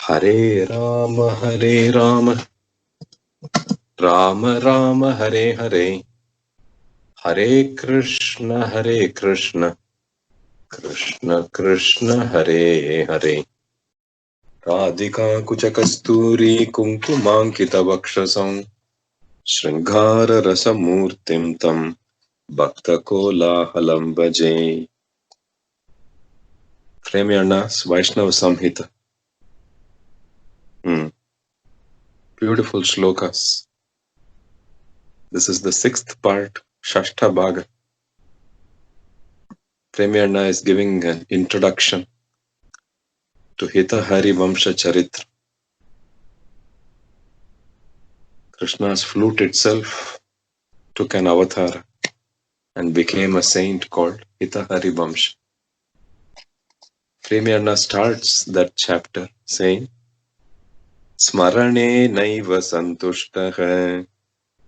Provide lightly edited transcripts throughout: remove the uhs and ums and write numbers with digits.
Hare Rama, Rama Rama, Hare Hare, Hare Krishna, Krishna Krishna, Hare Hare. Radhika Kuchakasturi Kumkumankita Vakshasam Shringara Rasamurtim Tam Bhakta Kola Halam Bhaje. Premyana's Vaishnava Samhita. Beautiful shlokas. This is the 6th part, Shashta Bhaga. Premyana is giving an introduction to Hita Vamsha Charitram. Krishna's flute itself took an avatar and became a saint called Hita Vamsha. Premyana starts that chapter saying, Smarane naiva santushtaha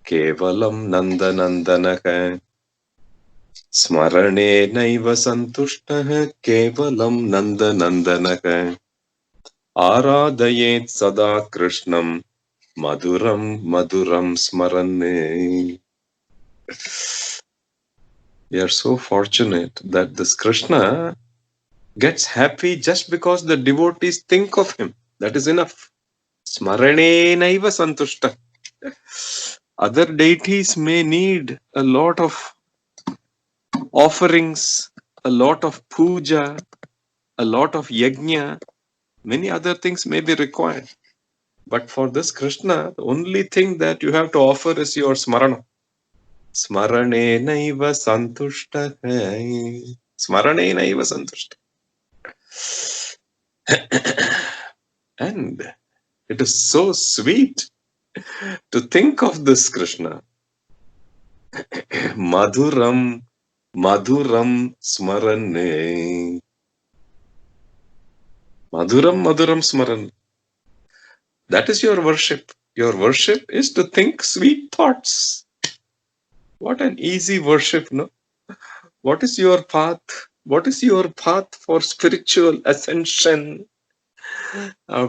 kevalam nandanandanaha. Smarane naiva santushtaha kevalam nandanandanaha. Aradayet sada Krishnam Maduram Maduram Smarane. We are so fortunate that this Krishna gets happy just because the devotees think of him. That is enough. Smarane naiva santushta. Other deities may need a lot of offerings, a lot of puja, a lot of yajna. Many other things may be required. But for this Krishna, the only thing that you have to offer is your smarana. Smarane naiva santushta. Smarane naiva santushta. And it is so sweet to think of this Krishna. Madhuram, Madhuram Smarane. Madhuram, Madhuram Smarane. That is your worship. Your worship is to think sweet thoughts. What an easy worship, no? What is your path? What is your path for spiritual ascension? Oh,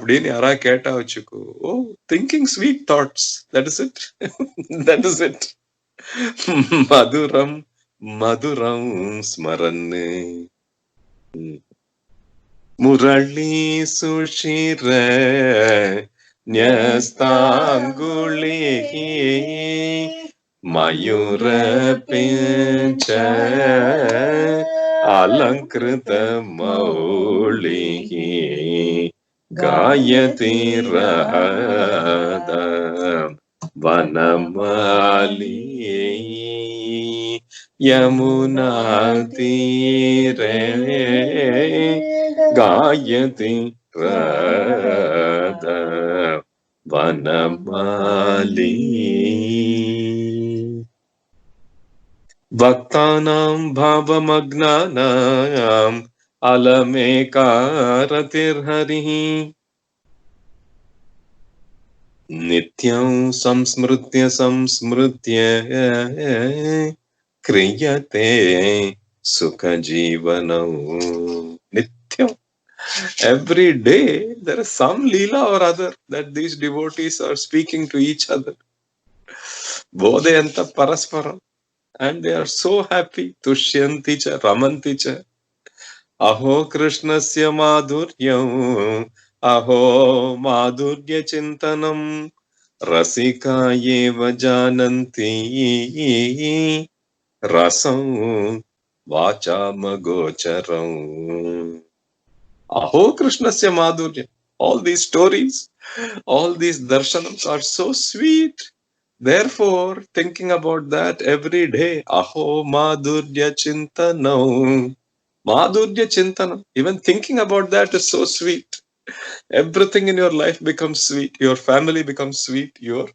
thinking sweet thoughts. That is it. That is it. Madhuram, Madhuram Smarane. Murali Sushire Nyastangulihi Mayura Pincha Alankrita Maulihi Gayati Radha Vanamali Yamuna Tire Gayati Radha Vanamali. Bhaktanam bhavamagnanam alamekaratir harihi Nityam samsmritya kriyate sukha jivanam. Nityam. Every day there is some leela or other that these devotees are speaking to each other. Bodhayanta parasparam. And they are so happy. Tushyanti cha, ramanti cha. Aho Krishnasya madhuryam. Aho madhurya chintanam. Rasika yeva jananti. Rasam vacham gocharam. Aho Krishnasya madhurya. All these stories, all these darshanams are so sweet. Therefore, thinking about that every day, Aho Madhurya Chintanam. Madhurya Chintanam. Even thinking about that is so sweet. Everything in your life becomes sweet. Your family becomes sweet. Your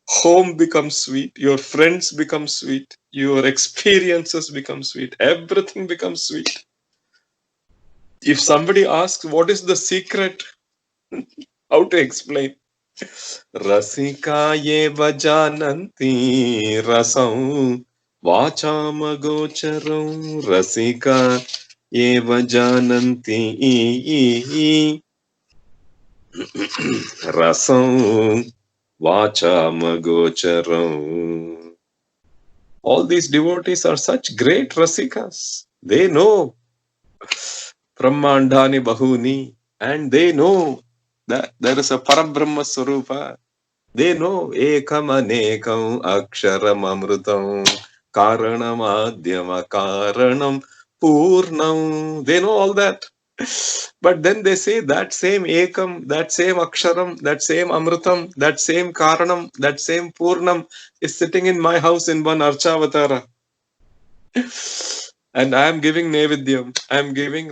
home becomes sweet. Your friends become sweet. Your experiences become sweet. Everything becomes sweet. If somebody asks, what is the secret? How to explain? Rasika yeva jananti rasam vacham gocharam. Rasika yeva jananti Rasam Vachamagocharam. All these devotees are such great rasikas. They know Brahmandani Bahuni, and they know that there is a Parabrahma Swarupa. They know Ekam Anekam Aksharam Amrutam Karanam Adhyama Karanam Purnam. They know all that. But then they say that same Ekam, that same Aksharam, that same Amrutam, that same Karanam, that same Purnam is sitting in my house in one archavatara. And I am giving Nevidyam. I am giving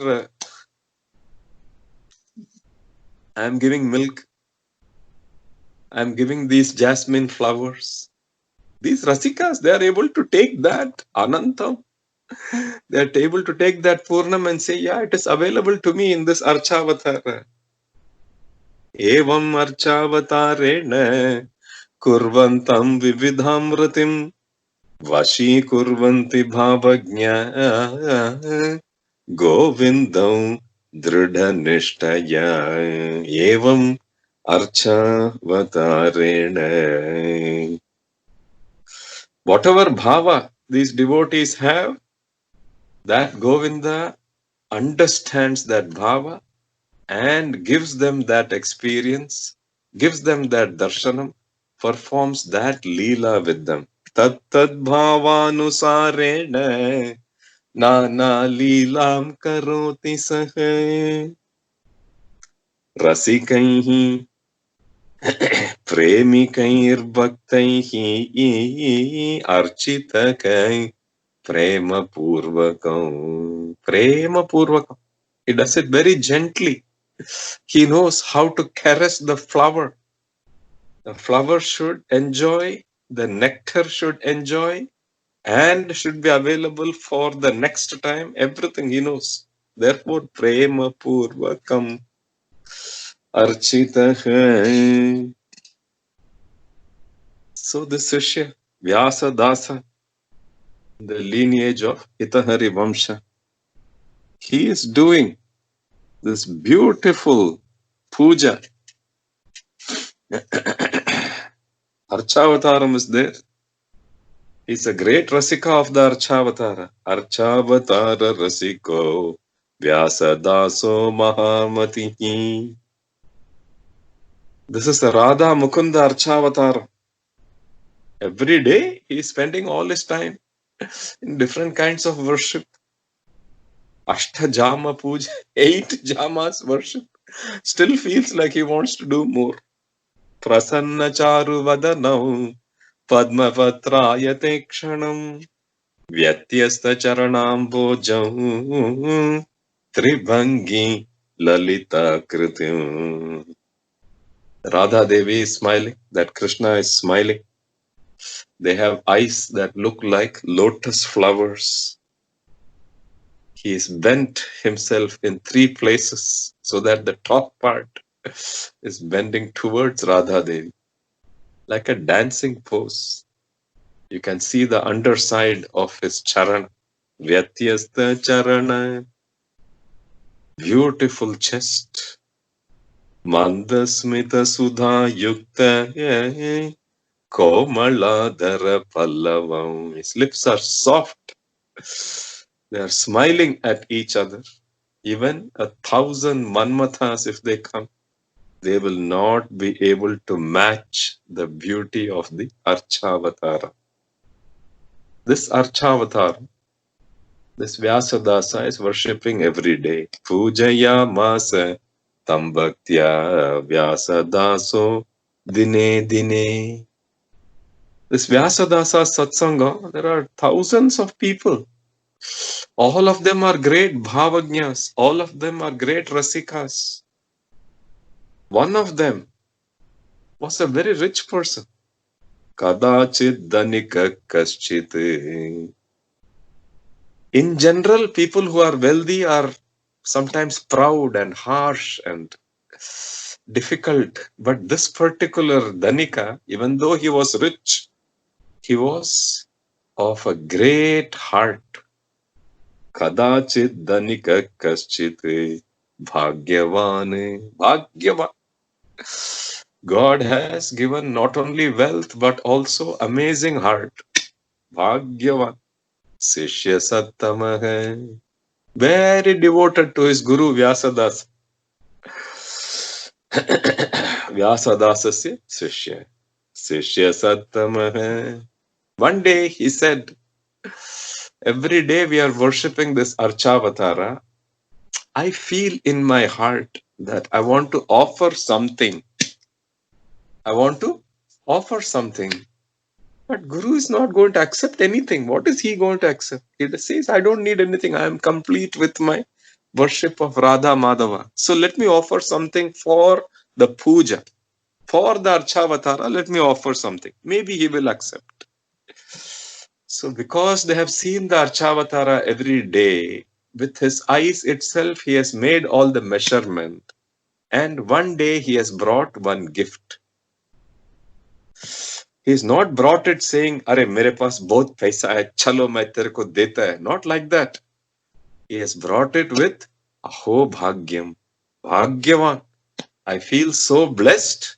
milk. I am giving these jasmine flowers. These Rasikas, they are able to take that Anantam. They are able to take that Purnam and say, yeah, it is available to me in this Archavatara. Evam Archavatarena Kurvantam Vividhamratim Vashi Kurvanti Bhavagnya Govindam Dridha Nishtaya Evam Archavatarena. Whatever bhava these devotees have, that Govinda understands that bhava and gives them that experience, gives them that darshanam, performs that leela with them. Tat tad bhavanusarena nana leelam karoti sahe rasikaihi प्रेमिकैर्भक्तैः अर्चितकै prema purvakam. He does it very gently. He knows how to caress the flower. The flower should enjoy, the nectar should enjoy, and should be available for the next time. Everything he knows. Therefore, prema purvakam architah. So this Shishya, Vyasadasa, the lineage of Hita Vamsha, he is doing this beautiful puja. Archavataram is there. He's a great Rasika of the Archavatara. Archavatara Rasiko Vyasadaso Mahamatihi. This is the Radha Mukunda Archavatara. Every day he is spending all his time in different kinds of worship. Ashta Jama Puja, 8 Jamas worship. Still feels like he wants to do more. Prasanna Charu Vadanam Padmapatrayate Kshanam Vyatyasta Charanam Bojam Tribhangi Lalita Kritim. Radha Devi is smiling, that Krishna is smiling. They have eyes that look like lotus flowers. He is bent himself in 3 places so that the top part is bending towards Radha Devi, like a dancing pose. You can see the underside of his charana. Vyatyasta charana. Beautiful chest. Mandasmita sudha yukta. Komaladhara pallavam. His lips are soft. They are smiling at each other. Even 1,000 manmathas, if they come, they will not be able to match the beauty of the Archavatara. This Archavatara, this Vyasadasa is worshipping every day. Pujaya masa tambhaktya Vyasadaso dine dine. This Vyasadasa satsanga, there are thousands of people. All of them are great bhavagnyas. All of them are great rasikas. One of them was a very rich person. Kadachit dhanika kaschit. In general, people who are wealthy are sometimes proud and harsh and difficult. But this particular dhanika, even though he was rich, he was of a great heart. Kadachit dhanika kaschit bhagyavan. Bhagyavan. God has given not only wealth but also amazing heart. Bhagyavan. Sishya Sattama hai. Very devoted to his Guru Vyasadasa. Vyasadasasya Sishya. Sishya Sattama hai. One day he said, every day we are worshipping this archavatara. I feel in my heart that I want to offer something. I want to offer something. But Guru is not going to accept anything. What is he going to accept? He says, I don't need anything. I am complete with my worship of Radha Madhava. So let me offer something for the puja. For the archavatara, let me offer something. Maybe he will accept. So because they have seen the archavatara every day, with his eyes itself, he has made all the measurement. And one day he has brought one gift. He has not brought it saying, "Arey, mere paas bahut paisa hai, chalo main tere ko deta hai." Not like that. He has brought it with Aho Bhagyam. Bhagyavan. I feel so blessed.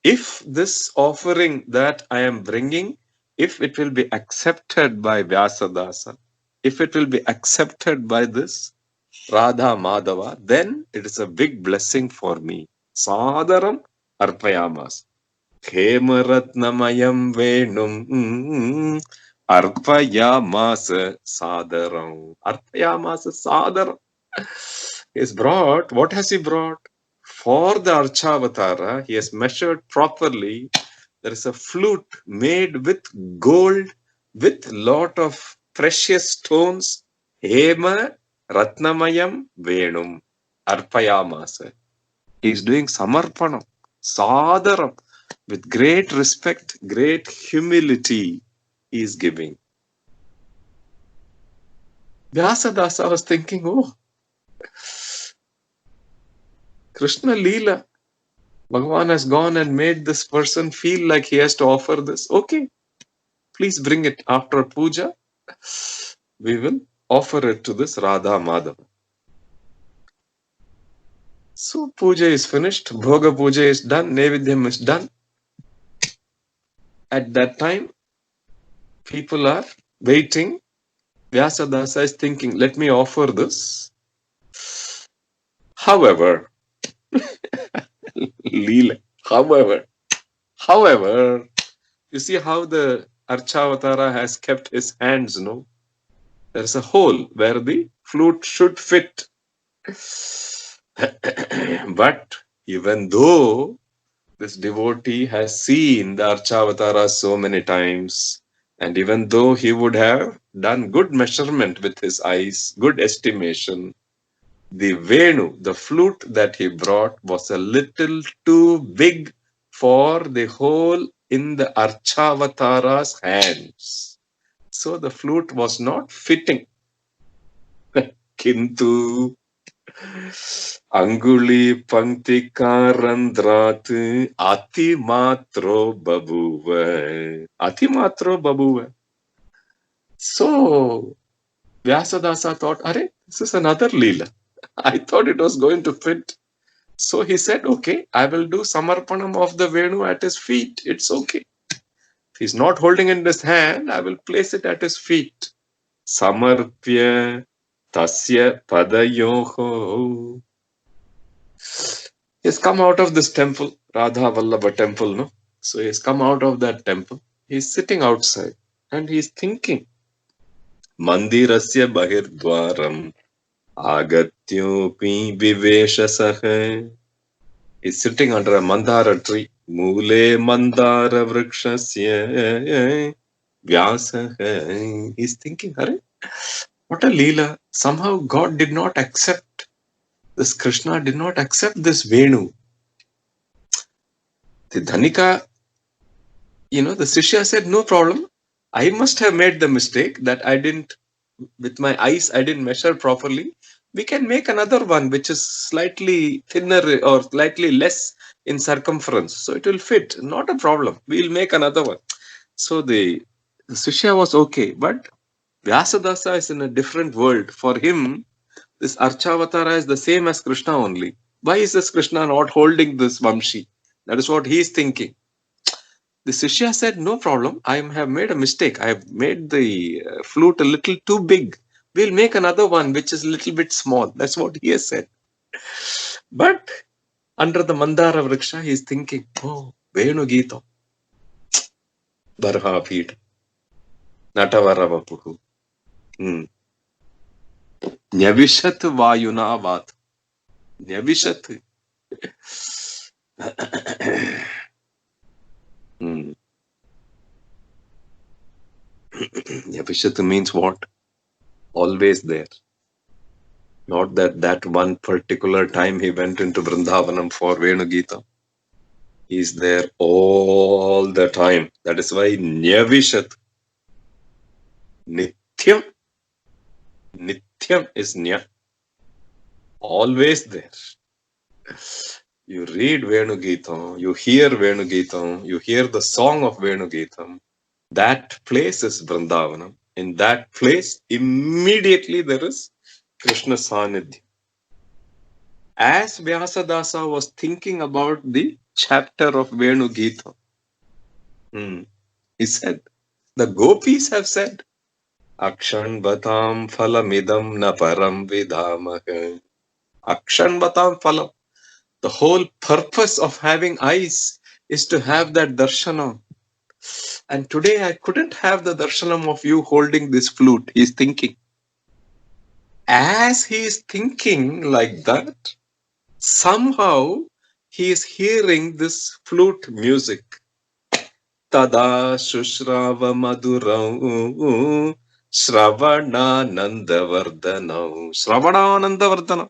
If this offering that I am bringing, if it will be accepted by Vyasadasa, if it will be accepted by this Radha Madhava, then it is a big blessing for me. Sadaram arpayamas. Hemaratnamayam venum arpayamasa sadaram. Arpayamasa sadaram. He has brought, what has he brought? For the Archavatara, he has measured properly. There is a flute made with gold, with lot of precious stones. Hema Ratnamayam Venum Arpayamasa. He is doing Samarpanam, Sadaram, with great respect, great humility he is giving. Vyasadasa was thinking, oh, Krishna Leela. Bhagavan has gone and made this person feel like he has to offer this. Okay, please bring it after puja. We will offer it to this Radha Madhava. So puja is finished. Bhoga puja is done. Nevidyam is done. At that time, people are waiting. Vyasadasa is thinking, let me offer this. However, Leela. However, you see how the Archavatara has kept his hands, no? There's a hole where the flute should fit. But even though this devotee has seen the Archavatara so many times, and even though he would have done good measurement with his eyes, good estimation, the Venu, the flute that he brought, was a little too big for the hole in the Archavatara's hands. So the flute was not fitting. Kintu Anguli Pankti Karandrat Ati Matro Babuva. Ati Matro Babuva. So Vyasadasa thought, Arey, this is another Leela. I thought it was going to fit. So he said, okay, I will do Samarpanam of the Venu at his feet. It's okay. If he's not holding in his hand, I will place it at his feet. Samarpya Tasya Padayoho. He has come out of this temple, Radha Vallabha temple, no? So he has come out of that temple. He's sitting outside and he's thinking, Mandirasya Bahirdwaram Agatyopi Viveshasaha. He's sitting under a mandara tree. Mule mandara vrikshasya Vyasaha. He's thinking, Hare, what a Leela. Somehow God did not accept this. Krishna did not accept this Venu. The Dhanika, the Sishya said, no problem. I must have made the mistake that I didn't, with my eyes, I didn't measure properly. We can make another one which is slightly thinner or slightly less in circumference. So it will fit. Not a problem. We'll make another one. So the Sishya was okay. But Vyasadasa is in a different world. For him, this Archavatara is the same as Krishna only. Why is this Krishna not holding this Vamshi? That is what he is thinking. The Shishya said, no problem. I have made a mistake. I have made the flute a little too big. We'll make another one which is a little bit small. That's what he has said. But under the Mandara Vriksha, he is thinking, oh, Venu Gita, Barha Pita, Natavara Nyavishat Vayuna Vat. Nyavishat. Nyavishat means what? Always there. Not that one particular time he went into Vrindavanam for Venu Gita. He is there all the time. That is why Nyavishat. Nithyam. Nithyam is Nya. Always there. You read Venu Gita, you hear Venu Gita, you hear the song of Venu Gita. That place is Vrindavanam. In that place, immediately there is Krishna Sanidhya. As Vyasadasa was thinking about the chapter of Venu Gita, he said, the gopis have said, Akshan Batam Phalamidam na param vidhamaha. Akshan Batam Phalam. The whole purpose of having eyes is to have that darshanam. And today I couldn't have the darshanam of you holding this flute. He's thinking. As he is thinking like that, somehow he is hearing this flute music. Tada Shushrava Maduram Shravananandavardhanam. Shravananandavardhanam.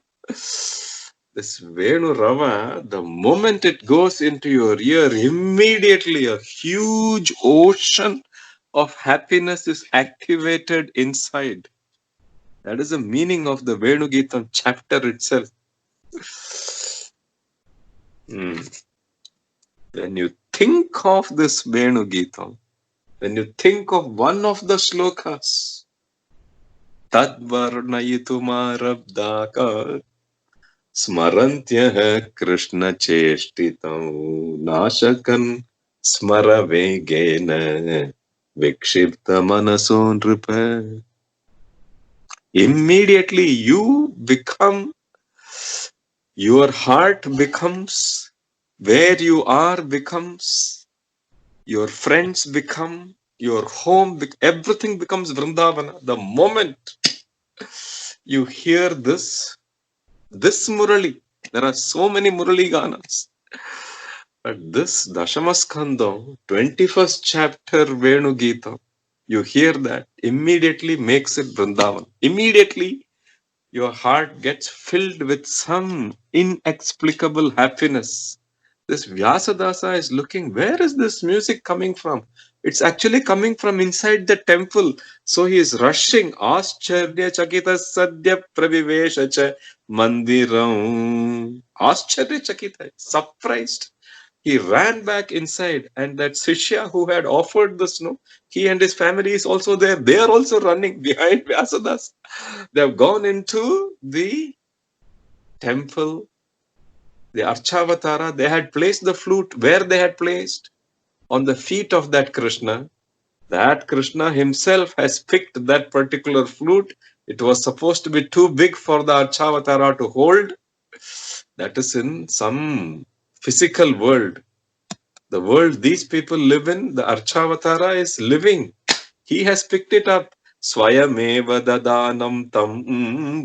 This Venu Rava, the moment it goes into your ear, immediately a huge ocean of happiness is activated inside. That is the meaning of the Venu Gita chapter itself. When you think of this Venu Gita, when you think of one of the shlokas, Tadvarnayitumarabdaka Smarantyah Krishna Cheshtitam Nashakan Smaravegena Vikshipta Manason Nripa. Immediately you become, your heart becomes, where you are becomes, your friends become, your home, everything becomes Vrindavana. The moment you hear this Murali, there are so many Murali Ganas. But this Dashamaskandam, 21st chapter Venu Gita, you hear that, immediately makes it Vrindavan. Immediately your heart gets filled with some inexplicable happiness. This Vyasadasa is looking, where is this music coming from? It's actually coming from inside the temple. So he is rushing. Ascharya Chakita Sadhya Pravivesha Cha Mandiram. Ascharya Chakita, surprised. He ran back inside, and that Shishya who had offered the snow, he and his family is also there. They are also running behind Vyasadasa. They have gone into the temple, the archavatara. They had placed the flute where they had placed, on the feet of that Krishna. That Krishna himself has picked that particular flute. It was supposed to be too big for the archavatara to hold. That is in some physical world. The world these people live in, the archavatara is living. He has picked it up. Swayameva dadanam tam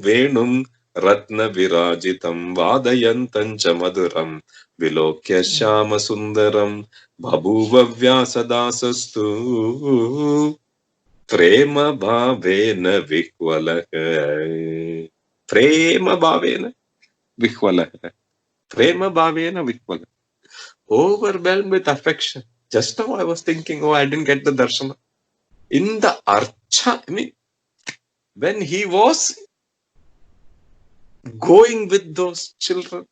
venum ratna virajitam vadayantam cha maduram vilokya shama sundaram bhabuva vyasadasastu prema bhavena vikvalah. Prema bhavena vikvalah. Prema bhavena vikvalah. Overwhelmed with affection. Just now I was thinking, I didn't get the darshana. In the archa, when he was going with those children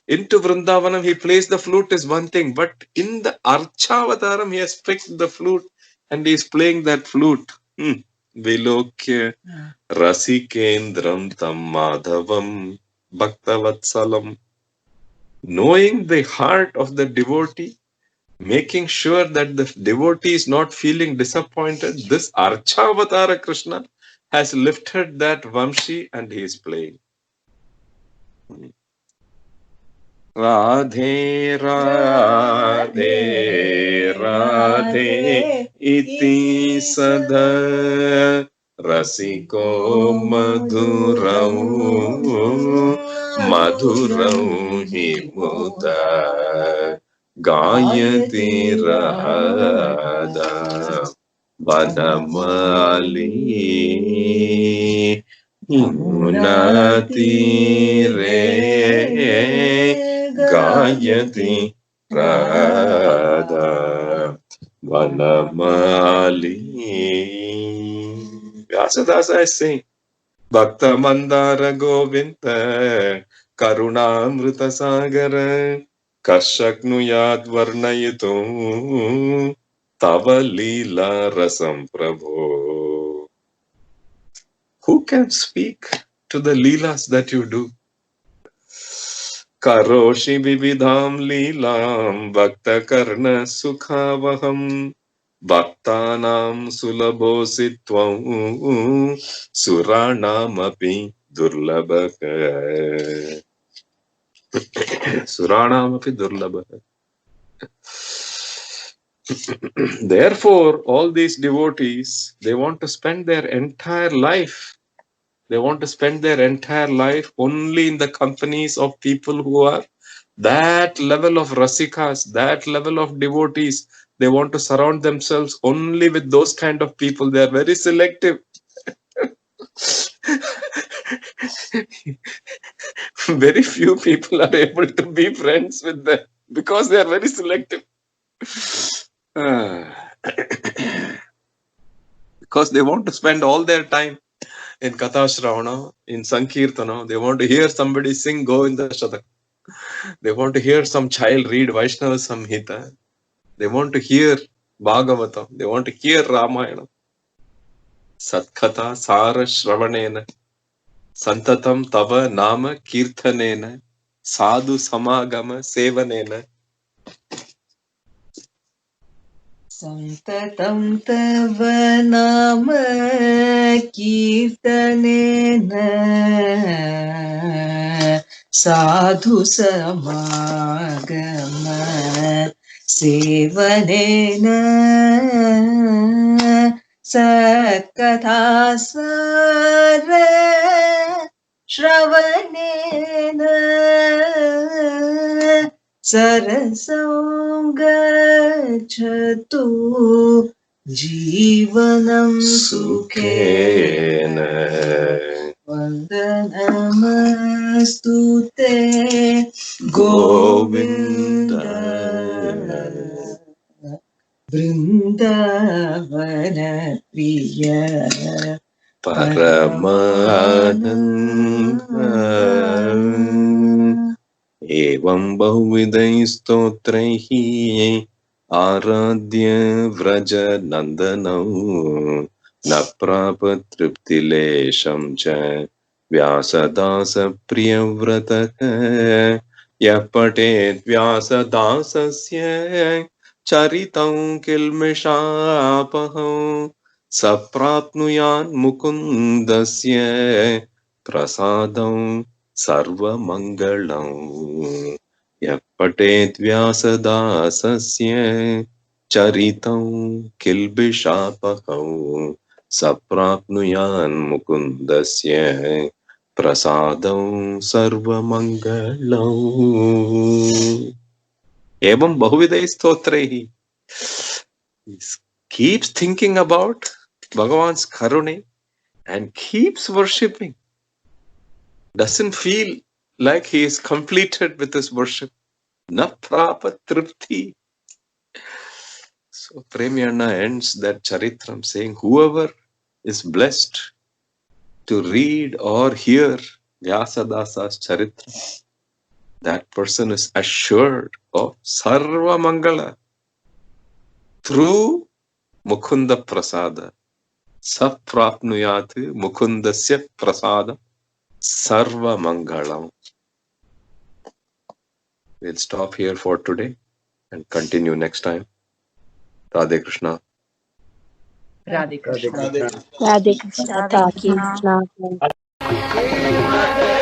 into Vrindavanam, he plays the flute is one thing, but in the archavataram, he has picked the flute and he is playing that flute. Vilokya Rasikendram Tam Madhavam Bhaktavatsalam. knowing the heart of the devotee, making sure that the devotee is not feeling disappointed. This archavatara Krishna has lifted that Vamshi and he is playing. Radhe Radhe Radhe iti sada rasiko madhuram madhuram hi muda gayati Radha Vallabha Munati re Gayati Radha Vallabha. Vyasadasa is saying, Bhakta Mandara Govinda Karunamrita Sagara Kashaknuyat Varnayitum Tava Leela Rasam Prabhu. Who can speak to the leelas that you do? Karoshi vividham leelam bhakta karna sukhavaham bhaktanam sulabhositvam suranam api durlabha. Suranam api durlabha. Therefore, all these devotees, they want to spend their entire life. They want to spend their entire life only in the companies of people who are that level of rasikas, that level of devotees. They want to surround themselves only with those kind of people. They are very selective. Very few people are able to be friends with them because they are very selective. Because they want to spend all their time in Katha Shravana, in Sankirtana. They want to hear somebody sing Govinda Shatak. They want to hear some child read Vaishnava Samhita. They want to hear Bhagavatam. They want to hear Ramayana. Satkata Sara Shravanena. Santatam Tava Nama Kirtanena. Sadhu Samagama Sevanena. Santatam Tava Nama Kirtanena Sadhu Samagama Sevanena Satkatha Sara Shravanena Sarasam gacchatu Jivanam sukhena Vandanamastute Govinda Vrindavana Priya Paramananda. Evam bahuvidai stotraihi aradhya vraja nandanau na prapa triptilesham cha Vyasadasa priyavratah yapatet Vyasadasasya Charitam kilmeshapaham saprapnuyan mukundasya prasadam sarva mangalam yapatet Vyasadasasya Charitam kilbishapaham saprapnuyan mukundasya prasadam sarva mangalam. Evam bahuvidai stotraihi. He keeps thinking about Bhagavan's karune and keeps worshipping. Doesn't feel like he is completed with his worship. Na prapa tripti. So Premi Anna ends that Charitram saying, whoever is blessed to read or hear Vyasadasa's Charitram, that person is assured of Sarva Mangala through Mukunda Prasada. Saprapnuyat Mukundasya Prasada Sarva Mangalam. We'll stop here for today and continue next time. Radhe Krishna. Radhe Krishna. Radhe Krishna. Thank you.